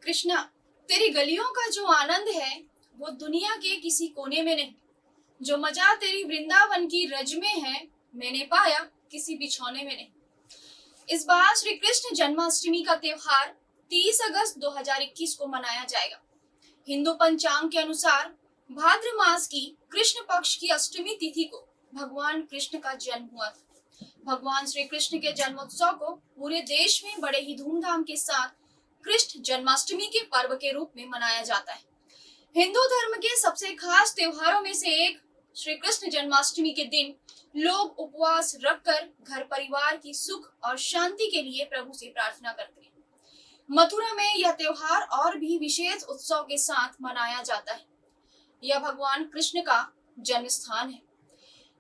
कृष्णा, तेरी गलियों का जो आनंद है वो दुनिया के किसी कोने में नहीं। जो मजा तेरी वृंदावन की रज में है, मैंने पाया किसी बिछौने में नहीं। इस बार श्री कृष्ण जन्माष्टमी का त्योहार 30 अगस्त 2021 को मनाया जाएगा। हिंदू पंचांग के अनुसार भाद्र मास की कृष्ण पक्ष की अष्टमी तिथि को भगवान कृष्ण का जन्म हुआ था। भगवान श्री कृष्ण के जन्मोत्सव को पूरे देश में बड़े ही धूमधाम के साथ कृष्ण जन्माष्टमी के पर्व के रूप में मनाया जाता है। हिंदू धर्म के सबसे खास त्योहारों में से एक श्री कृष्ण जन्माष्टमी के दिन लोग उपवास रखकर घर परिवार की सुख और शांति के लिए प्रभु से प्रार्थना करते हैं। मथुरा में यह त्योहार और भी विशेष उत्सव के साथ मनाया जाता है। यह भगवान कृष्ण का जन्म स्थान है।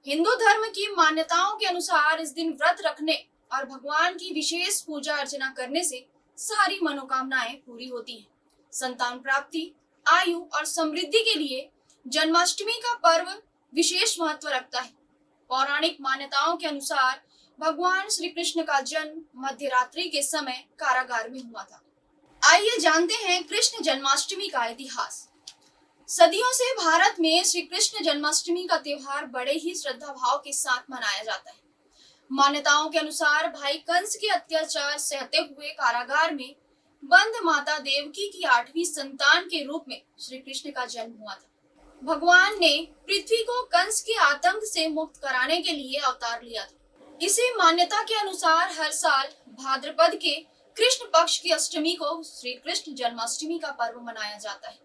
हिंदू धर्म की मान्यताओं के अनुसार इस दिन व्रत रखने और भगवान की विशेष पूजा अर्चना करने से सारी मनोकामनाएं पूरी होती हैं। संतान प्राप्ति, आयु और समृद्धि के लिए जन्माष्टमी का पर्व विशेष महत्व रखता है। पौराणिक मान्यताओं के अनुसार भगवान श्री कृष्ण का जन्म मध्य रात्रि के समय कारागार में हुआ था। आइए जानते हैं कृष्ण जन्माष्टमी का इतिहास। सदियों से भारत में श्री कृष्ण जन्माष्टमी का त्योहार बड़े ही श्रद्धा भाव के साथ मनाया जाता है। मान्यताओं के अनुसार भाई कंस के अत्याचार सहते हुए कारागार में बंद माता देवकी की 8वीं संतान के रूप में श्री कृष्ण का जन्म हुआ था। भगवान ने पृथ्वी को कंस के आतंक से मुक्त कराने के लिए अवतार लिया था। इसी मान्यता के अनुसार हर साल भाद्रपद के कृष्ण पक्ष की अष्टमी को श्री कृष्ण जन्माष्टमी का पर्व मनाया जाता है।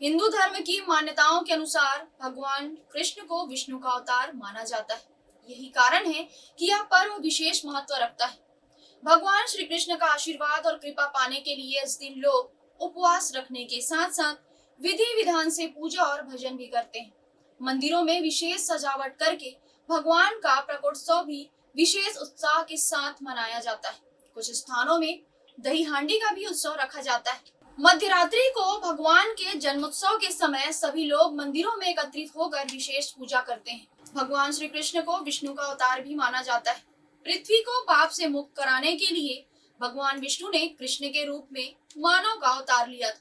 हिंदू धर्म की मान्यताओं के अनुसार भगवान कृष्ण को विष्णु का अवतार माना जाता है। यही कारण है कि यह पर्व विशेष महत्व रखता है। भगवान श्री कृष्ण का आशीर्वाद और कृपा पाने के लिए इस दिन लोग उपवास रखने के साथ साथ विधि विधान से पूजा और भजन भी करते हैं। मंदिरों में विशेष सजावट करके भगवान का प्रकटोत्सव भी विशेष उत्साह के साथ मनाया जाता है। कुछ स्थानों में दही हांडी का भी उत्सव रखा जाता है। मध्य रात्रि को भगवान के जन्मोत्सव के समय सभी लोग मंदिरों में एकत्रित होकर विशेष पूजा करते हैं। भगवान श्री कृष्ण को विष्णु का अवतार भी माना जाता है। पृथ्वी को पाप से मुक्त कराने के लिए भगवान विष्णु ने कृष्ण के रूप में मानव का अवतार लिया था।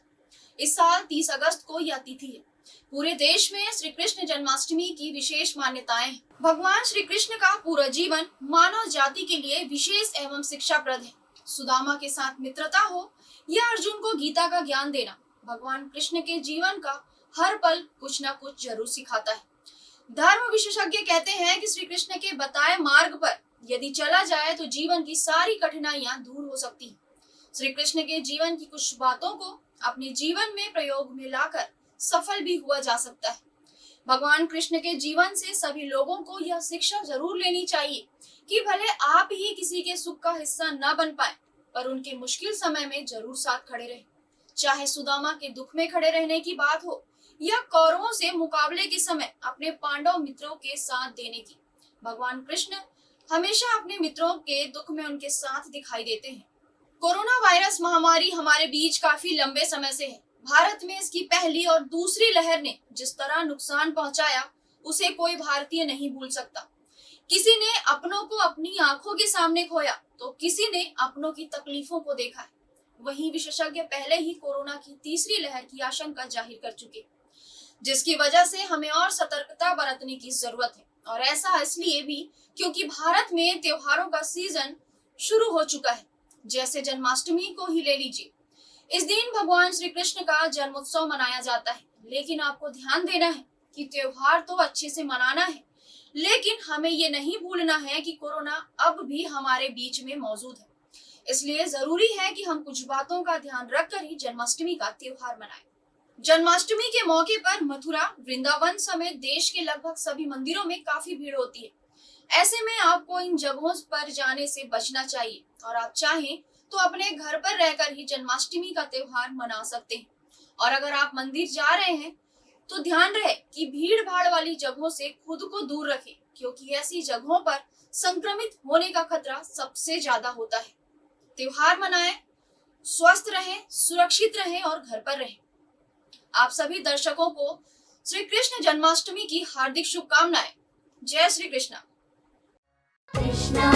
इस साल 30 अगस्त को यह तिथि है। पूरे देश में श्री कृष्ण जन्माष्टमी की विशेष मान्यताएं हैं। भगवान श्री कृष्ण का पूरा जीवन मानव जाति के लिए विशेष एवं शिक्षाप्रद है। सुदामा के साथ मित्रता हो या अर्जुन को गीता का ज्ञान देना, भगवान कृष्ण के जीवन का हर पल कुछ न कुछ जरूर सिखाता है। धर्म विशेषज्ञ कहते हैं कि श्री कृष्ण के बताए मार्ग पर यदि चला जाए तो जीवन की सारी कठिनाइयां दूर हो सकती हैं। श्री कृष्ण के जीवन की कुछ बातों को अपने जीवन में प्रयोग में लाकर सफल भी हुआ जा सकता है। भगवान कृष्ण के जीवन से सभी लोगों को यह शिक्षा जरूर लेनी चाहिए कि भले आप ही किसी के सुख का हिस्सा न बन पाए, पर उनके मुश्किल समय में जरूर साथ खड़े रहे। चाहे सुदामा के दुख में खड़े रहने की बात हो या कौरवों से मुकाबले के समय अपने पांडव मित्रों के साथ देने की, भगवान कृष्ण हमेशा अपने मित्रों के दुख में उनके साथ दिखाई देते हैं। कोरोना वायरस महामारी हमारे बीच काफी लंबे समय से है। भारत में इसकी पहली और दूसरी लहर ने जिस तरह नुकसान पहुंचाया, उसे कोई भारतीय नहीं भूल सकता। किसी ने अपनों को अपनी आंखों के सामने खोया तो किसी ने अपनों की तकलीफों को देखा है। वहीं विशेषज्ञ पहले ही कोरोना की तीसरी लहर की आशंका जाहिर कर चुके, जिसकी वजह से हमें और सतर्कता बरतने की जरूरत है। और ऐसा इसलिए भी क्योंकि भारत में त्योहारों का सीजन शुरू हो चुका है। जैसे जन्माष्टमी को ही ले लीजिए। इस दिन भगवान श्री कृष्ण का जन्मोत्सव मनाया जाता है, लेकिन आपको ध्यान देना है कि त्योहार तो अच्छे से मनाना है, लेकिन हमें ये नहीं भूलना है कि कोरोना अब भी हमारे बीच में मौजूद है। इसलिए जरूरी है कि हम कुछ बातों का ध्यान रखकर ही जन्माष्टमी का त्योहार मनाएं। जन्माष्टमी के मौके पर मथुरा, वृंदावन समेत देश के लगभग सभी मंदिरों में काफी भीड़ होती है। ऐसे में आपको इन जगहों पर जाने से बचना चाहिए और आप चाहें तो अपने घर पर रहकर ही जन्माष्टमी का त्योहार मना सकते हैं। और अगर आप मंदिर जा रहे हैं तो ध्यान रहे कि भीड़ भाड़ वाली जगहों से खुद को दूर रखें, क्योंकि ऐसी जगहों पर संक्रमित होने का खतरा सबसे ज्यादा होता है। त्योहार मनाएं, स्वस्थ रहें, सुरक्षित रहें और घर पर रहें। आप सभी दर्शकों को श्री कृष्ण जन्माष्टमी की हार्दिक शुभकामनाएं। जय श्री कृष्ण। कृष्णा